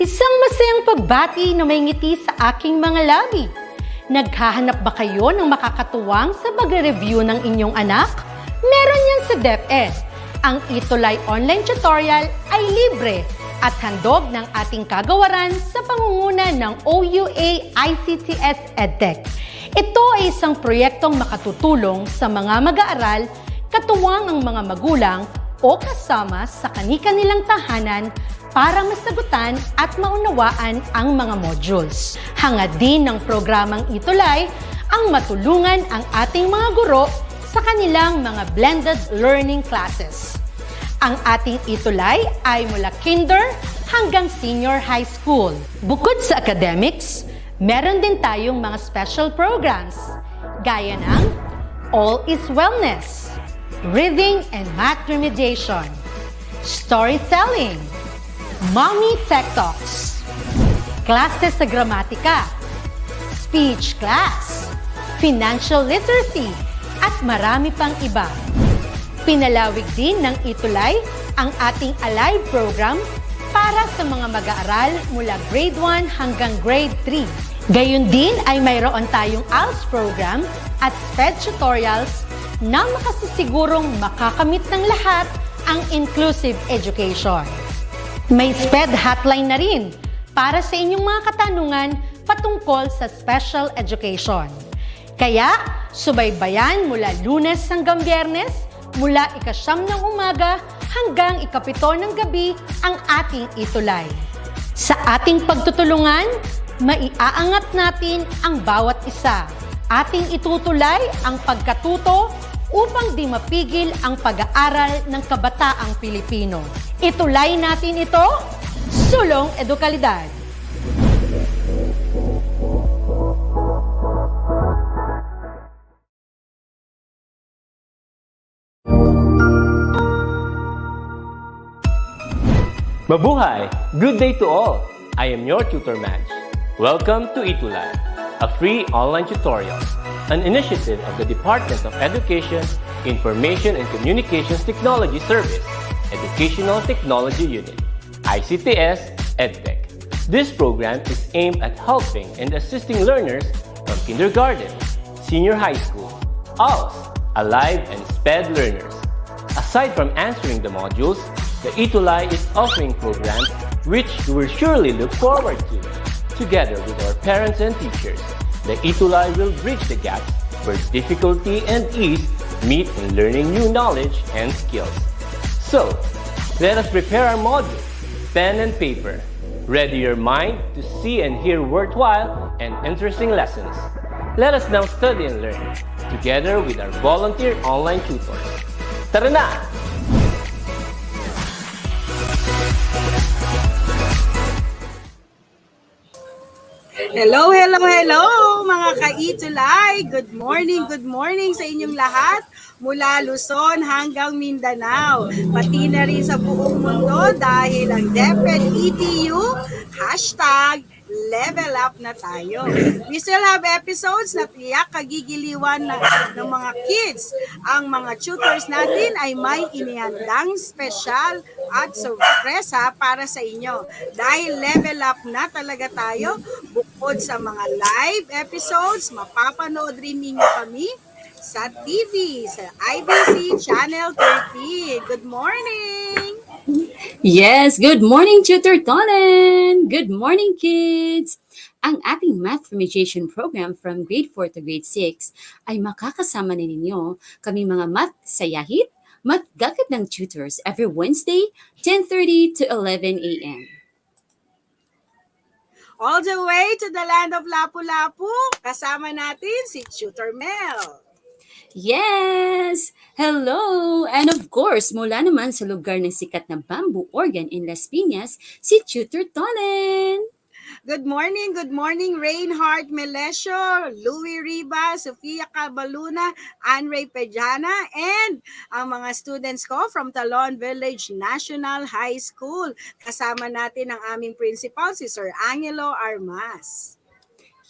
Isang masayang pagbati na may ngiti sa aking mga labi. Naghahanap ba kayo ng makakatuwang sa pagre-review ng inyong anak? Meron yan sa DepEd. Ang ETUlay online tutorial ay libre at handog ng ating kagawaran sa pangunguna ng OUA ICTS EdTech. Ito ay isang proyektong makatutulong sa mga mag-aaral, katuwang ang mga magulang o kasama sa kani-kanilang tahanan para masagutan at maunawaan ang mga modules. Hangad din ng programang ETUlay ang matulungan ang ating mga guro sa kanilang mga blended learning classes. Ang ating ETUlay ay mula kinder hanggang senior high school. Bukod sa academics, meron din tayong mga special programs gaya ng All is Wellness, Reading and Math Remediation, Storytelling, Mommy Tech Talks, Classes sa Gramatika, Speech Class, Financial Literacy, at marami pang iba. Pinalawig din ng ETUlay ang ating Alive program para sa mga mag-aaral mula grade 1 hanggang grade 3. Gayun din ay mayroon tayong ALS program at SPED tutorials na makasisigurong makakamit ng lahat ang inclusive education. May SPED hotline na rin para sa inyong mga katanungan patungkol sa special education. Kaya, subaybayan mula Lunes hanggang Biyernes, mula 9:00 ng umaga hanggang 7:00 ng gabi ang ating ETUlay. Sa ating pagtutulungan, maiaangat natin ang bawat isa. Ating itutulay ang pagkatuto upang di mapigil ang pag-aaral ng kabataang Pilipino. Itulay natin ito, sulong edukalidad. Mabuhay! Good day to all! I am your tutor Madge. Welcome to ETUlay, a free online tutorial, an initiative of the Department of Education, Information and Communications Technology Service, Educational Technology Unit, ICTS EdTech. This program is aimed at helping and assisting learners from kindergarten, senior high school, ALS, Alive, and SPED learners. Aside from answering the modules, the ETUlay is offering programs which you will surely look forward to. Together with our parents and teachers, the ETUlay will bridge the gaps where difficulty and ease meet in learning new knowledge and skills. So, let us prepare our modules, pen and paper. Ready your mind to see and hear worthwhile and interesting lessons. Let us now study and learn, together with our volunteer online tutors. Tara na! Hello, hello, hello mga ka-ETUlay! Good morning sa inyong lahat mula Luzon hanggang Mindanao. Pati na rin sa buong mundo dahil ang DepEd ETU, #level up na tayo. We still have episodes na tiyak kagigiliwan ng mga kids. Ang mga tutors natin ay may inihandang special at sorpresa para sa inyo. Dahil level up na talaga tayo, bukod sa mga live episodes, mapapanood rin ninyo kami sa TV, sa IBC Channel 30. Good morning! Yes, good morning, Tutor Tonen! Good morning, kids! Ang ating Math Remediation program from grade 4 to grade 6 ay makakasama na ninyo kami mga math sayahit, math gagad ng tutors every Wednesday, 10:30 to 11 a.m. All the way to the land of Lapu-Lapu, kasama natin si Tutor Mel. Yes! Hello! And of course, mula naman sa lugar ng sikat na bamboo organ in Las Piñas, si Tutor Tonen. Good morning, Reinhardt Melesio, Louie Riba, Sofia Cabaluna, Anray Pejana, and ang mga students ko from Talon Village National High School. Kasama natin ang aming principal, si Sir Angelo Armas.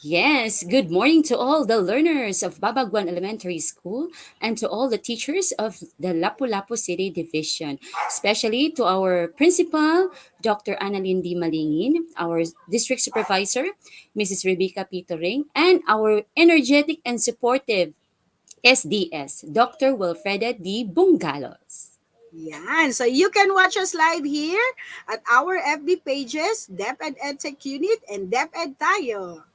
Yes, good morning to all the learners of Babagwan Elementary School and to all the teachers of the Lapu-Lapu City Division, especially to our principal, Dr. Annalyn D. Malingin, our district supervisor, Mrs. Rebecca Pitoring, and our energetic and supportive SDS, Dr. Wilfreda D. Bungalos. Yan. So you can watch us live here at our FB pages, DepEd EdTech Unit and DepEd Tayo.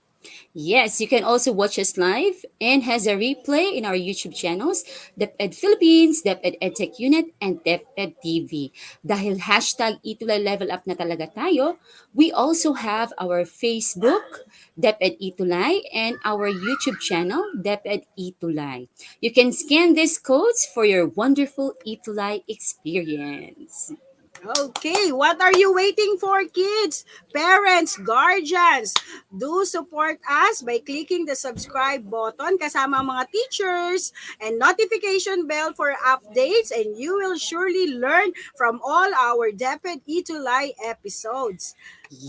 Yes, you can also watch us live and has a replay in our YouTube channels, DepEd Philippines, DepEd EdTech Unit, and DepEd TV. Dahil hashtag ETUlay level up na talaga tayo, we also have our Facebook, DepEd ETUlay, and our YouTube channel, DepEd ETUlay. You can scan these codes for your wonderful ETUlay experience. Okay, what are you waiting for, kids? Parents, guardians, do support us by clicking the subscribe button kasama ang mga teachers and notification bell for updates, and you will surely learn from all our DepEd ETUlay episodes.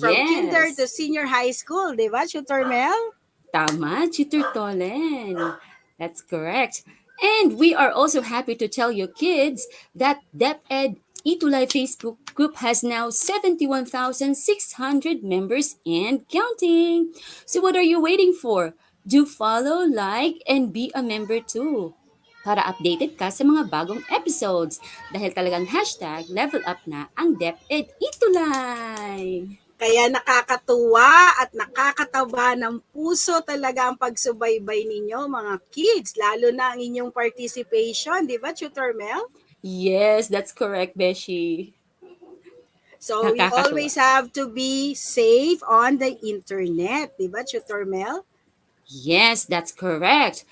From kinder to Yes. senior high school, di ba, Tutor Mel? Tama, Tutor Tolen. That's correct. And we are also happy to tell you kids that DepEd ETUlay Facebook group has now 71,600 members and counting. So what are you waiting for? Do follow, like, and be a member too para updated ka sa mga bagong episodes dahil talagang hashtag level up na ang DepEd ETUlay. Kaya nakakatuwa at nakakataba ng puso talaga ang pagsubaybay ninyo, mga kids, lalo na ang inyong participation, di ba, Tutor Mel? Yes, that's correct, Beshi. So we Nakakatuwa. always have to be safe on the internet, di ba, Tutor Mel? Yes, that's correct.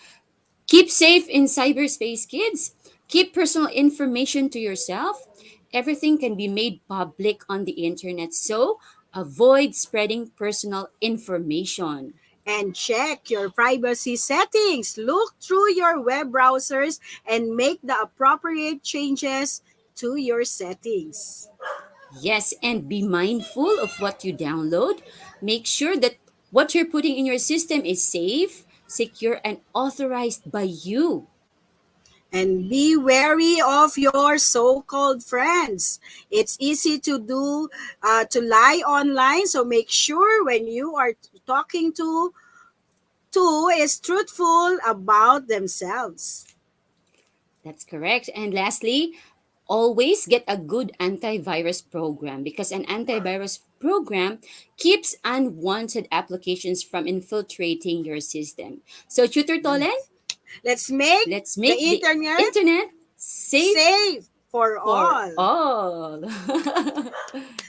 Keep safe in cyberspace, kids. Keep personal information to yourself. Everything can be made public on the internet, so avoid spreading personal information. And check your privacy settings. Look through your web browsers and make the appropriate changes to your settings. Yes, and be mindful of what you download. Make sure that what you're putting in your system is safe, secure, and authorized by you. And be wary of your so-called friends. It's easy to lie online, so make sure when you are talking to is truthful about themselves. That's correct. And lastly, always get a good antivirus program because an antivirus program keeps unwanted applications from infiltrating your system. So, Tutor Tolen, Let's make let's the make the internet internet safe safe for for all. all.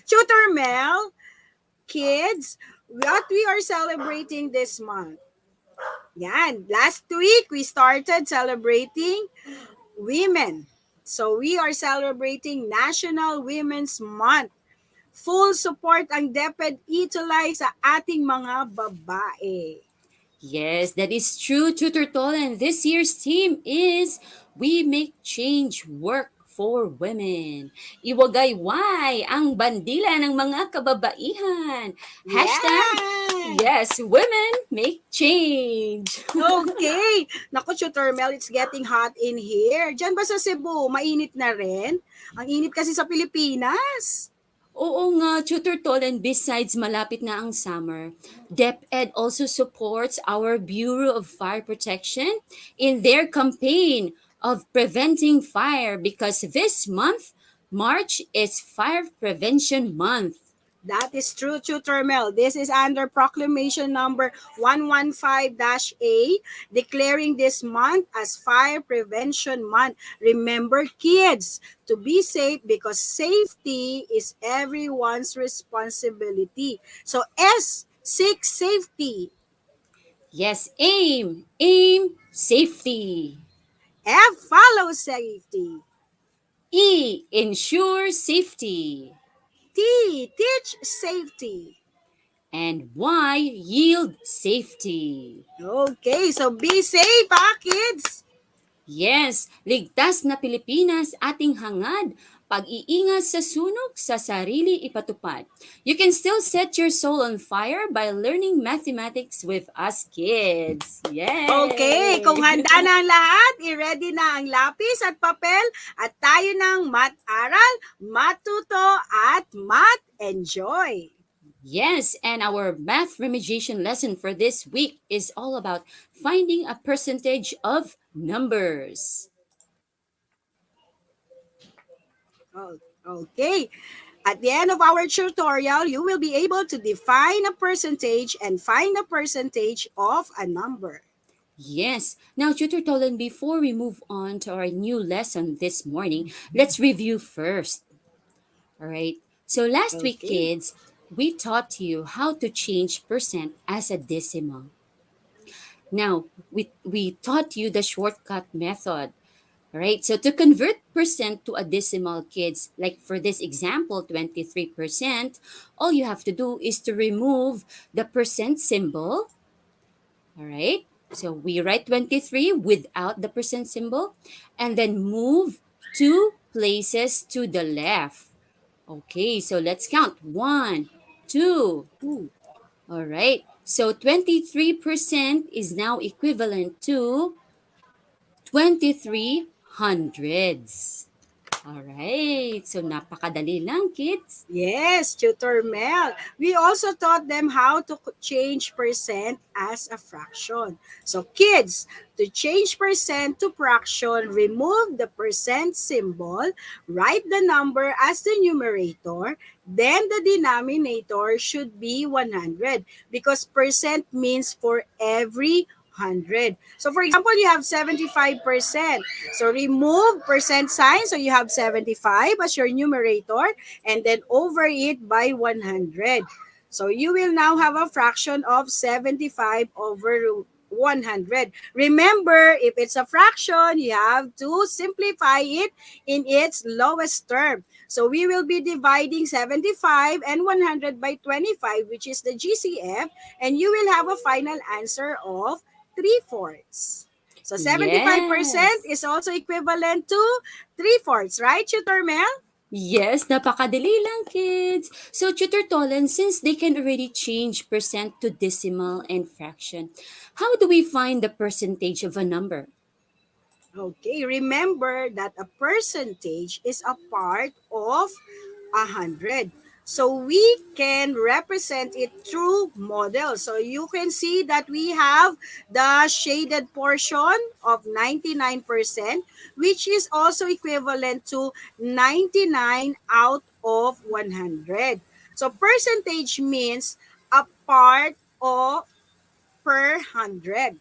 Tutor Mel, kids, what we are celebrating this month? Yan, last week we started celebrating women. So we are celebrating National Women's Month. Full support ang DepEd ETUlay sa ating mga babae. Yes, that is true, Tutor Tolen. This year's theme is We Make Change Work for Women. Iwagayway ang bandila ng mga kababaihan. Hashtag, Yan! yes, women make change. Okay. Naku, Tutor Mel, it's getting hot in here. Diyan ba sa Cebu, mainit na rin? Ang init kasi sa Pilipinas. Oo nga, Tutor Tolen, besides malapit na ang summer, DepEd also supports our Bureau of Fire Protection in their campaign of preventing fire because this month, March, is Fire Prevention Month. That is true, Tutor Mel. This is under Proclamation number 115-A, declaring this month as Fire Prevention Month. Remember, kids, to be safe because safety is everyone's responsibility. So, S, seek safety. Yes, aim, safety. F, follow safety. E, ensure safety. T, teach safety. And Y, yield safety. Okay, so be safe, kids. Yes, ligtas na Pilipinas ating hangad pag-iingat sa sunog sa sarili ipatupad. You can still set your soul on fire by learning mathematics with us kids. Okay, kung Yay! handa na ang lahat, i-ready na ang lapis at papel at tayo ng mat-aral, matuto at mat-enjoy. Yes, and our math remediation lesson for this week is all about finding a percentage of numbers. Oh, okay. At the end of our tutorial, you will be able to define a percentage and find a percentage of a number. Yes. Now, Tutor Tolan, before we move on to our new lesson this morning, let's review first. All right. So, last week, Okay. kids, we taught you how to change percent as a decimal. Now, we taught you the shortcut method. All right. So, to convert percent to a decimal, kids, like for this example, 23%, all you have to do is to remove the percent symbol. All right. So we write 23 without the percent symbol and then move two places to the left. Okay, so let's count. One, two. Ooh. All right. So 23% is now equivalent to 23 hundreds. All right. So napakadali lang, kids. Yes, Tutor Mel. We also taught them how to change percent as a fraction. So kids, to change percent to fraction, remove the percent symbol, write the number as the numerator, then the denominator should be 100 because percent means for every 100. So for example, you have 75%. So remove percent sign. So you have 75 as your numerator and then over it by 100. So you will now have a fraction of 75 over 100. Remember, if it's a fraction, you have to simplify it in its lowest term. So we will be dividing 75 and 100 by 25, which is the GCF, and you will have a final answer of 3/4. So 75% Yes. is also equivalent to 3/4, right, Tutor Mel? Yes, napakadali lang, kids. So, Tutor Tolan, since they can already change percent to decimal and fraction, how do we find the percentage of a number? Okay, remember that a percentage is a part of 100. So we can represent it through models. So you can see that we have the shaded portion of 99%, which is also equivalent to 99 out of 100. So percentage means a part of per 100.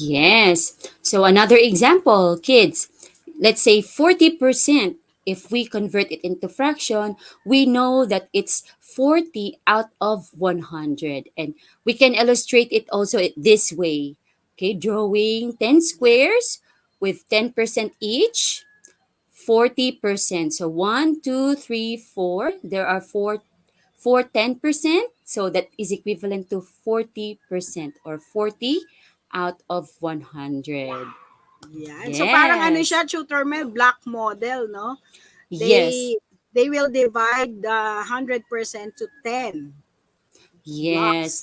Yes. So, another example, kids. Let's say 40%. If we convert it into fraction, we know that it's 40 out of 100. And we can illustrate it also this way. Okay, drawing 10 squares with 10% each. 40%. So 1, 2, 3, 4. There are four 10%. So that is equivalent to 40% or 40 out of 100. Yan. So parang ano Yes. siya, tutor Mel, block model, no? Yes. They will divide the 100% to 10 Yes. blocks.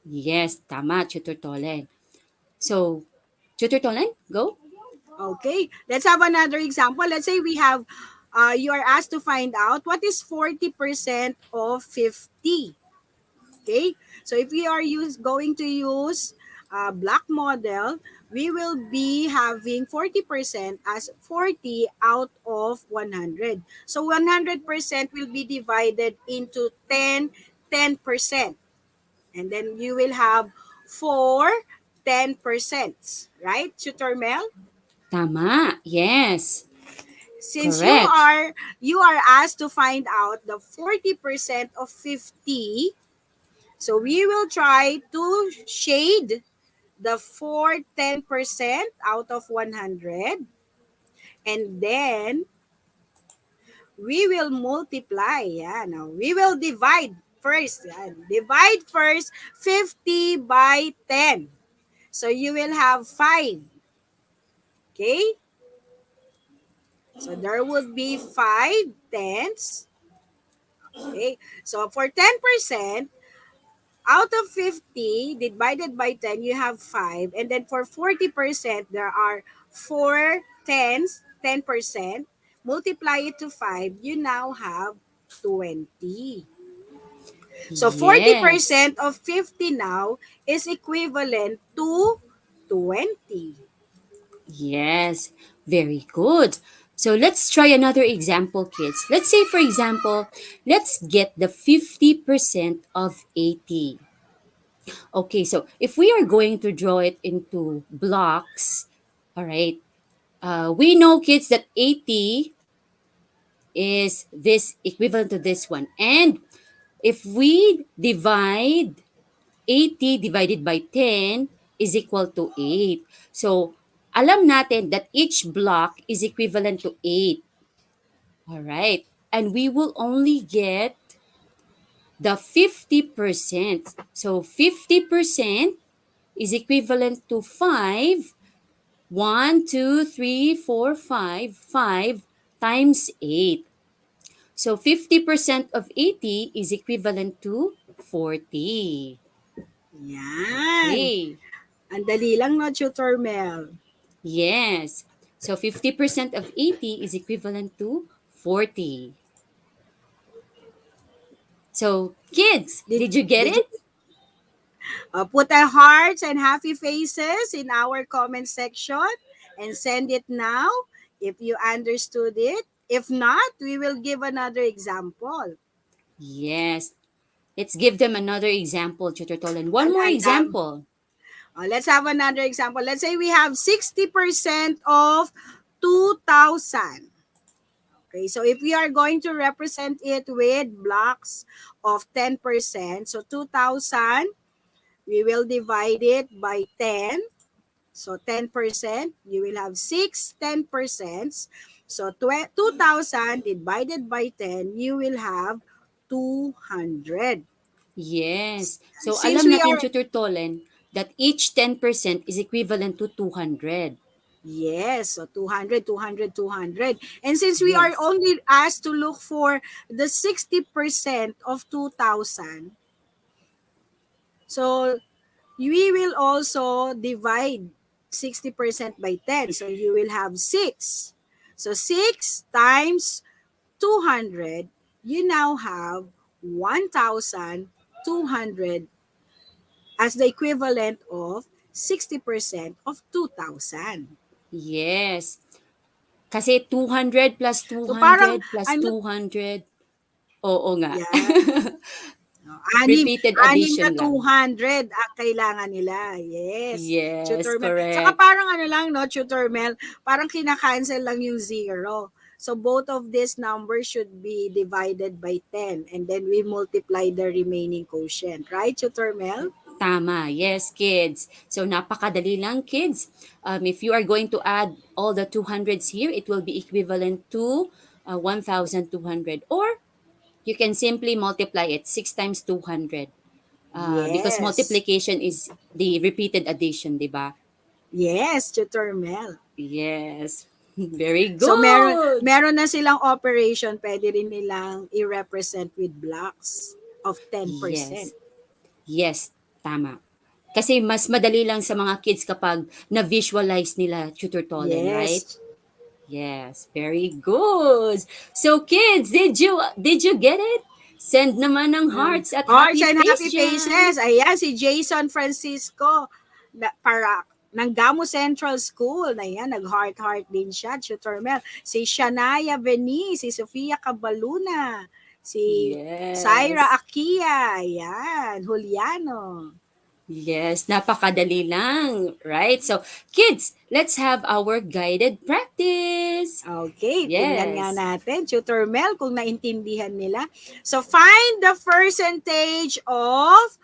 Yes. Tama, Tutor Tolen. So, Tutor Tolen, go. Okay. Let's have another example. Let's say we have you are asked to find out what is 40% of 50. Okay, so if we are going to use a block model, we will be having 40% as 40 out of 100. So 100% will be divided into 10%. And then you will have 4 10%. Right, Tutor Mel? Tama. Yes. Since Correct. you are asked to find out the 40% of 50, so we will try to shade the 4 10% out of 100, and then we will multiply. Yeah, now we will divide first. Yan. Divide first 50 by 10. So you will have 5. Okay? So there would be 5 tenths. Okay. So for 10%, out of 50 divided by 10, you have 5. And then for 40%, there are 4 tenths, 10%. Multiply it to 5, you now have 20. So Yes. 40% of 50 now is equivalent to 20. Yes. Very good. So let's try another example, kids. Let's say, for example, let's get the 50% of 80. Okay, so if we are going to draw it into blocks, all right, we know, kids, that 80 is this equivalent to this one. And if we divide 80 divided by 10 is equal to 8. So, alam natin that each block is equivalent to 8. All right. And we will only get the 50%. So, 50% is equivalent to 5. 1, 2, 3, 4, 5. 5 times 8. So 50% of 80 is equivalent to 40. Yan. Okay. Ang dali lang, no, Tutor Mel? Yes. So 50% of 80 is equivalent to 40. So kids, Did, did you get did you it? put a hearts and happy faces in our comment section and send it now if you understood it. If not, we will give another example. Yes. Let's give them another example, Tutor Tolan. One more And, example. let's have another example. Let's say we have 60% of 2,000. Okay, so if we are going to represent it with blocks of 10%, so 2,000, we will divide it by 10. So 10%, you will have 10%. So 2,000 divided by 10, you will have 200. Yes. So Since alam we natin, are, Tutor Tolan, that each 10% is equivalent to 200. yes, so 200, 200, 200. And since we are Yes. only asked to look for the 60% of 2,000, so we will also divide 60% by 10. So you will have 6. So 6 times 200, you now have 1,200 as the equivalent of 60% of 2,000. Yes. Kasi 200 plus So parang 200 plus I'm not, 200. Oo nga. yeah, no, anim, Repeated anim na addition lang. 200 ang kailangan nila. Yes, Yes, Tutor Mel. Saka correct. parang ano lang, no, Tutor Mel, parang kinakancel lang yung zero. So both of these numbers should be divided by 10 and then we multiply the remaining quotient. Right, Tutor Mel? Tama. Yes, kids. So, napakadali lang, kids. If you are going to add all the 200s here, it will be equivalent to 1,200. Or, you can simply multiply it 6 times 200. Because Yes. multiplication is the repeated addition, di ba? Yes, Tutor Mel. Yes. Very So meron good. meron na silang operation, pwede rin nilang i-represent with blocks of 10%. Yes. Yes, tama. Kasi mas madali lang sa mga kids kapag na-visualize nila Tutor Tolen, right? Yes. Yes, very good. So kids, did you get it? Send naman ng hearts at Hearts happy and face happy dyan. faces. Ayan, si Jason Francisco para ng Gamo Central School. Ayan, nag-heart-heart din siya, Tutor Mel. Si Shania Veni, si Sofia Cabaluna, si Yes. Syra Akia, ayan, Juliano. Yes, napakadali lang, right? So, kids, let's have our guided practice. Okay, tingnan nga Yes. natin, Tutor Mel, kung naintindihan nila. So, find the percentage of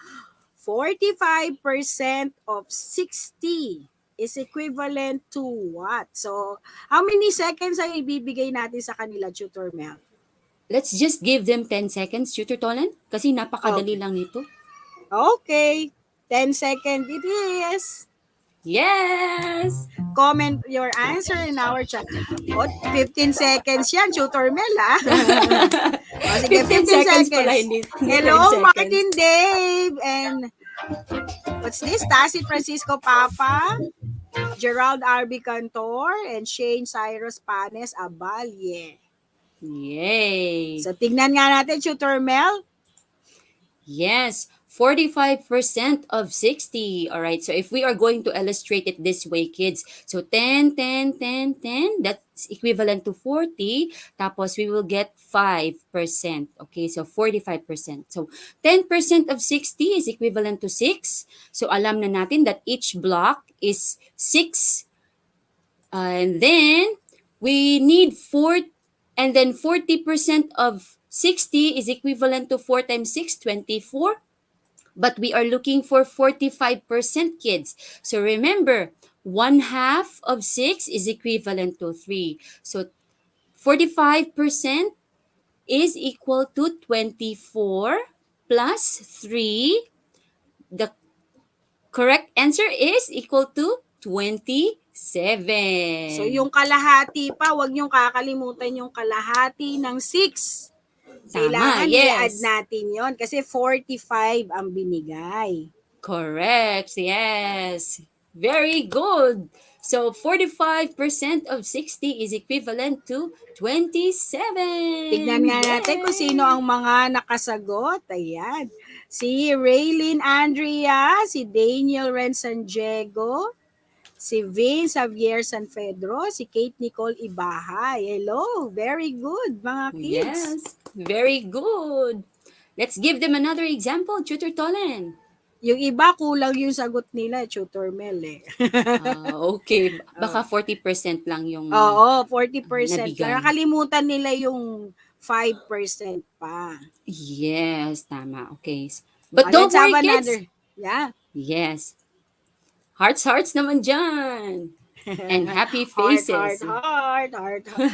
45% of 60 is equivalent to what? So, how many seconds ang ibibigay natin sa kanila, Tutor Mel? Let's just give them 10 seconds, Tutor Tolan, kasi napakadali Okay. lang nito. Okay. 10 seconds it is. Yes! Comment your answer in our chat. O, 15 seconds yan, Tutor Mel, ha? O, sige, 15 15 seconds pala, seconds. hindi 12 Hello, seconds. Martin Dave, and what's this? Tasi Francisco Papa, Gerald R.B. Cantor, and Shane Cyrus Panes Abalye. Yay! So, tignan nga natin, Tutor Mel. Yes, 45% of 60. All right, so if we are going to illustrate it this way, kids, so 10, 10, 10, 10, that's equivalent to 40. Tapos we will get 5%. Okay, so 45%. So 10% of 60 is equivalent to 6. So alam na natin that each block is 6. And then we need 4, and then 40% of 60 is equivalent to 4 times 6, 24. But we are looking for 45%, kids. So remember, 1/2 of 6 is equivalent to 3. So 45% is equal to 24 plus 3. The correct answer is equal to 27. So, yung kalahati pa, wag niyong kakalimutan yung kalahati ng 6. Tama, Kailangan i-add yes. natin yon kasi 45 ang binigay. Correct, yes. Very good. So 45% of 60 is equivalent to 27. Tignan nga natin kung sino ang mga nakasagot. Ayan. Si Raylene Andrea, si Daniel Ren San Diego, si Vince Javier San Pedro, si Kate Nicole Ibahay. Hello, very good mga kids. Yes, very good. Let's give them another example, Tutor Tolen. Yung iba, kulang yung sagot nila, Tutor Mel eh. Okay, baka 40% lang yung... Oo, 40%. Nabigay. Nakalimutan nila yung 5% pa. Yes, tama. Okay. But don't Let's have worry, another. kids. Yeah. Yes. Hearts naman dyan. And happy faces. Heart.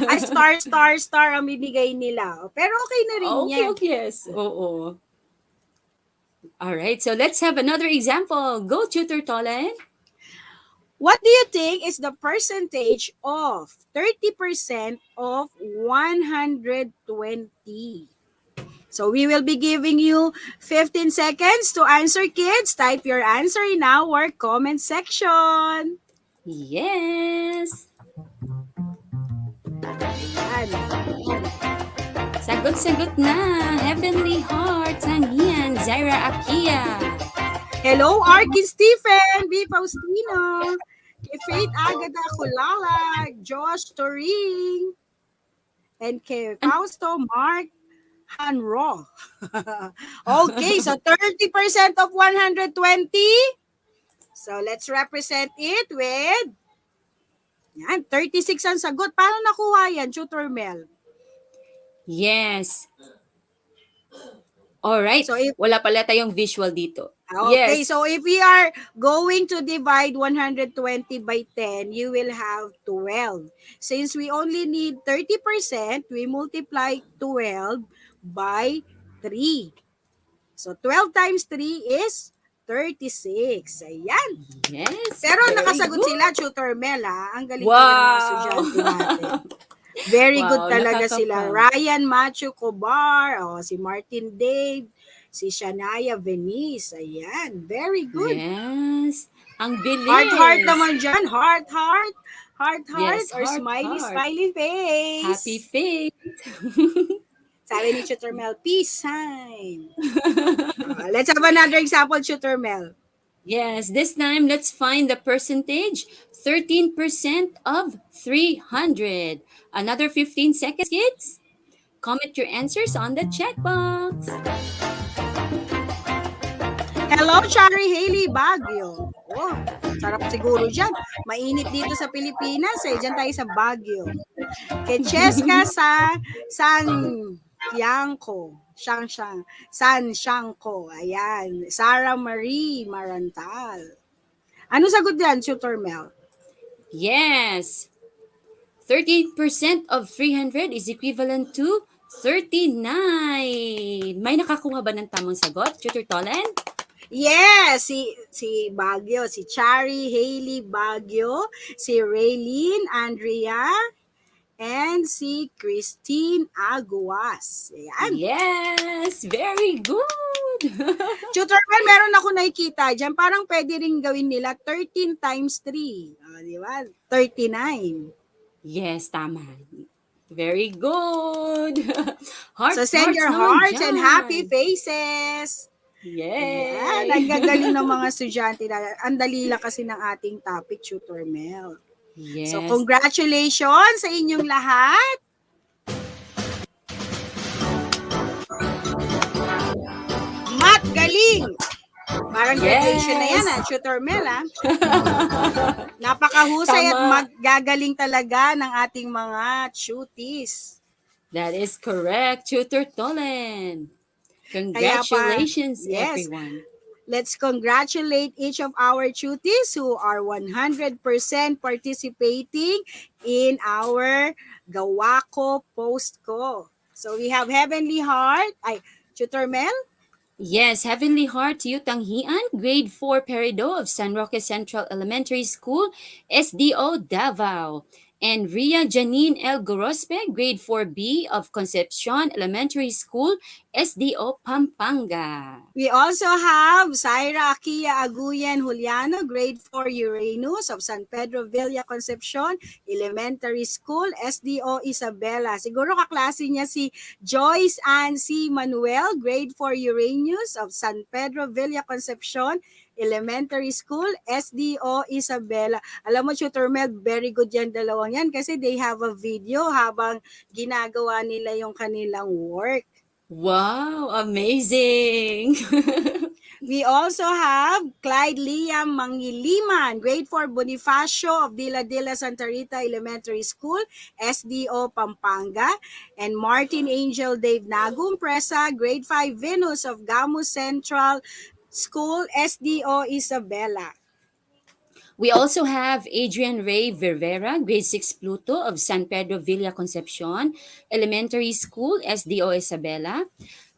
Ay, star ang bibigay nila. Pero okay na rin yan. Okay, yes. Oo. Alright, so let's have another example. Go, Tutor Tolen. What do you think is the percentage of 30% of 120? So we will be giving you 15 seconds to answer, kids. Type your answer in our comment section. Yes. Yan. Sagot na. Heavenly Heart, Tangian, Zaira Akia. Hello, Arkin Stephen, B. Faustino, kay Faith Agada Kulala, Josh Turing, and kay Fausto Mark Hanro. Okay, so 30% of 120. So let's represent it with yan, 36 ang sagot. Paano nakuha yan, Tutor Mel? Yes. Alright, So if wala pala tayong visual dito. Okay, Yes. so if we are going to divide 120 by 10, you will have 12. Since we only need 30%, we multiply 12 by 3. So 12 times 3 is 36. Ayan. Yes. Pero very nakasagot good. sila, Tutor Mel, ha? Ang galing Wow. talaga ng mga estudyante natin. Very good Wow, talaga nakakapang. sila. Ryan Matthew Cobar, si Martin Dave, si Shania Venice. Ayan, very good. Yes. Ang bilis. Heart naman dyan. Heart. Yes, Or heart, smiley, heart. smiley face. Happy face. Sabi ni Tutor Mel, peace sign. Let's have another example, Tutor Mel. Yes, this time let's find the percentage. 13% of 300. Another 15 seconds, kids. Comment your answers on the chat box. Hello, Chari Haley Baguio. Oh, sarap siguro dyan. Mainit dito sa Pilipinas eh. Dyan tayo sa Baguio. Kay Cheska San Shangko. Ayan. Sarah Marie Marantal. Ano sagot dyan, Tutor Mel? Yes. 13% of 300 is equivalent to 39. May nakakuha ba ng tamang sagot, Tutor Tolen? Yes, si Baguio, si Chari, Hailey Baguio, si Raylene, Andrea, and si Christine Aguas. Ayan. Yes, very good. Tutorial, meron ako nakikita dyan. Parang pwede rin gawin nila 13 times 3. Di ba? 39. Yes, tama. Very good. So Hearts, send hearts your naman hearts and happy dyan. faces. Ayan, Yay! ang gagaling ng mga estudyante na. Ang dali lang kasi ng ating topic, Tutor Mel. So Yes. congratulations sa inyong lahat. Mat, galing! Parang graduation na yan, Yes. Tutor Mel, Napakahusay at Tama. maggagaling talaga ng ating mga tuties. That is correct, Tutor Tolen. Kaya pa, Congratulations, yes, everyone. let's congratulate each of our tuties who are 100% participating in our Gawako Post Ko. So we have Heavenly Heart, Tutor Mel, Yes, Heavenly Heart Yu Tanghian, Grade 4 Perido of San Roque Central Elementary School, SDO Davao. And Ria Janine L. Gorospe, Grade 4B of Concepcion Elementary School, SDO Pampanga. we also have Syra Akia Aguyen Juliano, grade 4 Uranus of San Pedro Villa Concepcion Elementary School, SDO Isabela. Siguro kaklase niya si Joyce Ann C. Manuel, grade 4 Uranus of San Pedro Villa Concepcion Elementary School, SDO Isabela. Alam mo, Tutor Mel, very good yan dalawang yan kasi they have a video habang ginagawa nila yung kanilang work. Wow, amazing! We also have Clyde Liam Mangiliman, grade 4 Bonifacio of Dila Dila Santa Rita Elementary School, SDO Pampanga, and Martin Angel Dave Nagum Presa, grade 5 Venus of Gamu Central School, SDO Isabela. We also have Adrian Ray Rivera, grade 6 Pluto of San Pedro Villa Concepcion Elementary School, SDO Isabela.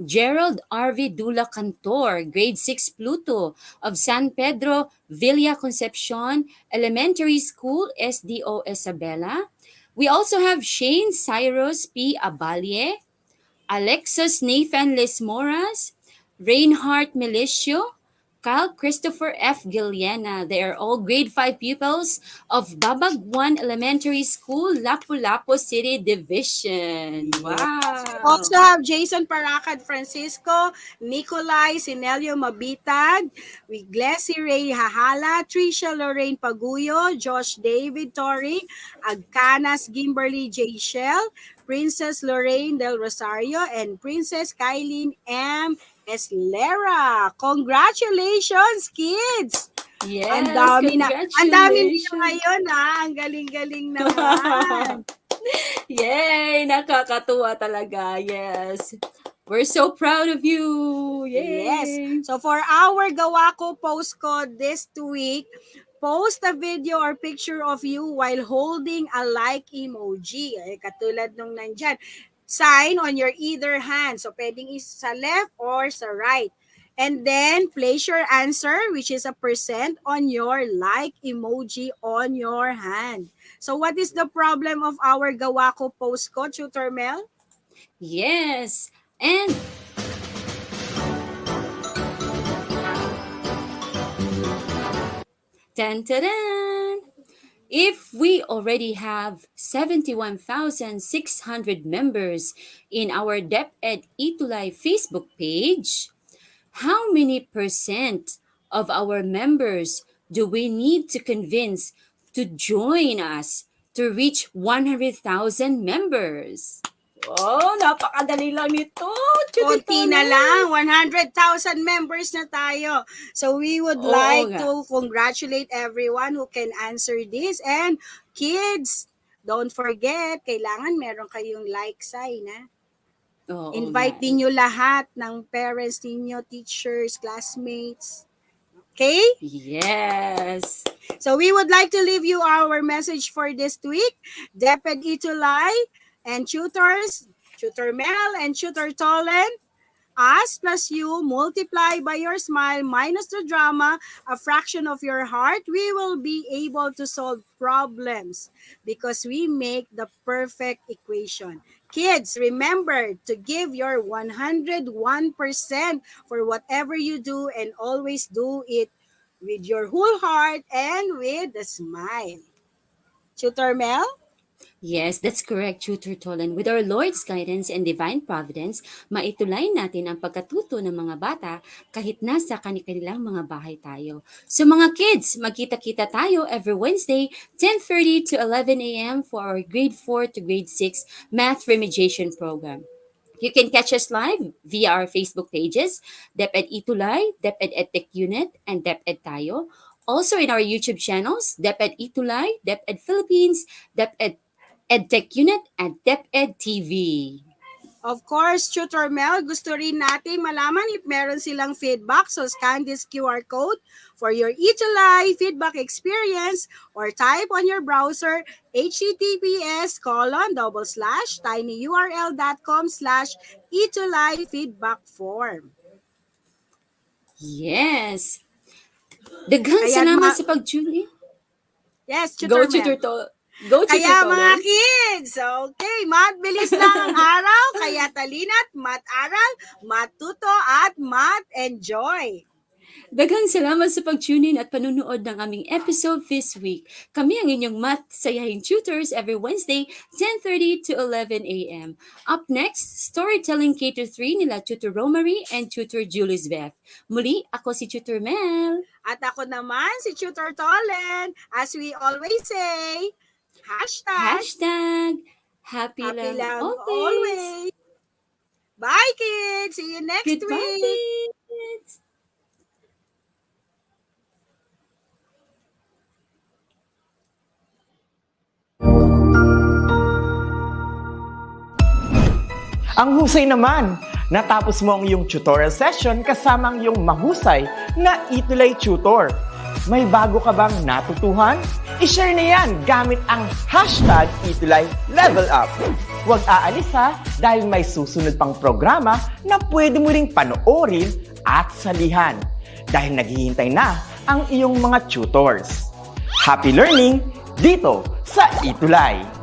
Gerald R.V. Dula Cantor, grade 6 Pluto of San Pedro Villa Concepcion Elementary School, SDO Isabela. We also have Shane Cyrus P. Abalye, Alexis Nathan Lesmoras, Reinhardt Milicio, Kyle Christopher F. Giliana. They are all grade 5 pupils of Babag 1 Elementary School, Lapu-Lapu City Division. We Wow! also have Jason Paracad Francisco, Nicolai Sinelio Mabitag, Wiglesi Ray Hahala, Tricia Lorraine Paguyo, Josh David Torring, Agcanas Gimberly J. Shell, Princess Lorraine Del Rosario, and Princess Kylene M. Eslera. Congratulations, kids! Ang Yes, dami na. Ang dami nila congratulations! ngayon, Ang galing-galing naman. Yay! Nakakatuwa talaga. Yes. We're so proud of you. Yes. Yay! So for our Gawako post ko this week, post a video or picture of you while holding a like emoji. Katulad nung nandyan. Sign on your either hand. So pwedeng sa left or sa right. And then place your answer, which is a percent, on your like emoji on your hand. So what is the problem of our Gawako post ko, Tutor Mel? Yes. And tan tan. If we already have 71,600 members in our DepEd ETUlay Facebook page, how many percent of our members do we need to convince to join us to reach 100,000 members? Oh, napakadali lang nito. Konti na lang, 100,000 members na tayo. So we would Oo like nga. to congratulate everyone who can answer this. And kids, don't forget, kailangan meron kayong like sign. Oo Invite nga. ninyo lahat ng parents ninyo, teachers, classmates. Okay? Yes. So we would like to leave you our message for this week. DepEd ETUlay and tutors, Tutor Mel and Tutor Tolen, Us plus you, multiply by your smile, minus the drama, a fraction of your heart, we will be able to solve problems because we make the perfect equation. Kids, remember to give your 101% for whatever you do and always do it with your whole heart and with a smile. Tutor Mel? Yes, that's correct, Tutor Tolan. With our Lord's guidance and divine providence, maitulay natin ang pagkatuto ng mga bata kahit nasa kanilang mga bahay tayo. So mga kids, magkita-kita tayo every Wednesday, 10:30 to 11 a.m. for our grade 4 to grade 6 math remediation program. You can catch us live via our Facebook pages, DepEd ETUlay, DepEd EdTech Unit, and DepEd Tayo. Also in our YouTube channels, DepEd ETUlay, DepEd Philippines, DepEd EdTech Unit, and DepEd TV. Of course, Tutor Mel, gusto rin natin malaman if meron silang feedback. So scan this QR code for your ETUlay feedback experience or type on your browser https://tinyurl.com/ETUlay feedback form. Yes. Daghang Kaya salamat sa pag-tune. Yes, Go, Tutor Mel. Tutor To. Go, Tutor Kaya mga Tolan. kids, okay, bilis lang ang araw, kaya talina't mat-aral, matuto at mat-enjoy. Daghang salamat sa pag-tune in at panunood ng aming episode this week. Kami ang inyong math sayahin tutors every Wednesday, 10:30 to 11 a.m. Up next, storytelling K-3 nila Tutor Romary and Tutor Julius Beth. Muli, ako si Tutor Mel. At ako naman, si Tutor Tolen. As we always say, Hashtag happy, happy lang lang always. always. Bye kids! See you next Goodbye, week! kids. Ang husay naman! Natapos mo ang iyong tutorial session kasama ang iyong mahusay na ETUlay tutor. May bago ka bang natutuhan? I-share na yan gamit ang hashtag ETUlay Level Up. Huwag aalis ha dahil may susunod pang programa na pwede mo ring panoorin at salihan dahil naghihintay na ang iyong mga tutors. Happy learning dito sa ETUlay!